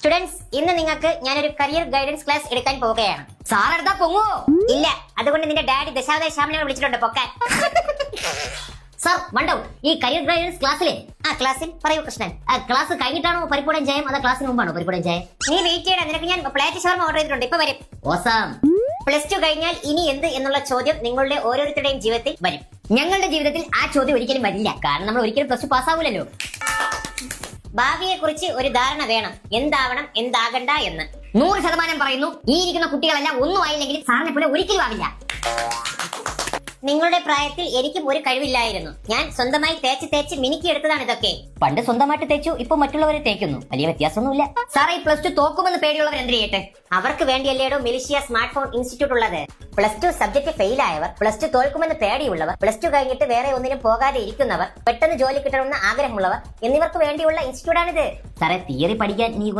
Students, ഇന്ന് നിങ്ങൾക്ക് ഞാനൊരു കരിയർ ഗൈഡൻസ് ക്ലാസ് എടുക്കാൻ പോവുകയാണ്. സാർ എടുത്താ പൊങ്ങോ? ഇല്ല, അതുകൊണ്ട് നിന്റെ ഡാഡി ദശാവതാര ശ്യാമിനെ വിളിച്ചിട്ടുണ്ട് പൊക്കാൻ. സാർ വൺ ഡൗട്ട്, ഈ കരിയർ ഗൈഡൻസ് ക്ലാസ്സിലെ ക്ലാസ്സിൽ പറയൂ കൃഷ്ണൻ. ക്ലാസ് കഴിഞ്ഞിട്ടാണോ പരിപ്പൂടൻ ചായം അതോ ക്ലാസ്സിന് മുമ്പാണോ പരിപ്പൂടൻ ചായം? നീ വെയിറ്റ് ചെയ്യണം, നിനക്ക് ഞാൻ പ്ലേറ്റ് ഷവർമ ഓർഡർ ചെയ്തിട്ടുണ്ട്, ഇപ്പൊ വരും. ഓസം. +2 കഴിഞ്ഞാൽ ഇനി എന്ത് എന്നുള്ള ചോദ്യം നിങ്ങളുടെ ഓരോരുത്തരുടെയും ജീവിതത്തിൽ വരും. ഞങ്ങളുടെ ജീവിതത്തിൽ ആ ചോദ്യം ഒരിക്കലും വരില്ല, കാരണം നമ്മൾ ഒരിക്കലും +2 പാസ്സാവൂലല്ലോ. ഭാവിയെ കുറിച്ച് ഒരു ധാരണ വേണം, എന്താവണം എന്താകണ്ട എന്ന്. 100% പറയുന്നു, ഈ ഇരിക്കുന്ന കുട്ടികളെല്ലാം ഒന്നും ആയില്ലെങ്കിൽ സാറിനെ പോലെ ഒരിക്കലും ആവില്ല. നിങ്ങളുടെ പ്രായത്തിൽ എനിക്കും ഒരു കഴിവില്ലായിരുന്നു. ഞാൻ സ്വന്തമായി തേച്ച് മിനുക്കി എടുത്തതാണ് ഇതൊക്കെ. പണ്ട് സ്വന്തമായിട്ട് തേച്ചു, ഇപ്പൊ മറ്റുള്ളവരെ തേക്കുന്നു. വലിയ വ്യത്യാസമൊന്നുമില്ല. സാറേ, ഈ +2 തോക്കുമെന്ന് പേടിയുള്ളവർ എന്ത് ചെയ്യട്ടെ? അവർക്ക് വേണ്ടിയല്ലേടോ മിലിഷ്യ സ്മാർട്ട് ഫോൺ ഇൻസ്റ്റിറ്റ്യൂട്ട് ഉള്ളത്. +2 സബ്ജക്ട് ഫെയിൽ ആയവർ, +2 തോൽക്കുമെന്ന് പേടിയുള്ളവർ, +2 കഴിഞ്ഞിട്ട് വേറെ ഒന്നിനും പോകാതെ ഇരിക്കുന്നവർ, പെട്ടെന്ന് ജോലി കിട്ടണമെന്ന് ആഗ്രഹമുള്ളവർ എന്നിവർക്ക് വേണ്ടിയുള്ള ഇൻസ്റ്റിറ്റ്യൂട്ടാണിത്. സാറേ, തിയറി പഠിക്കാൻ നീ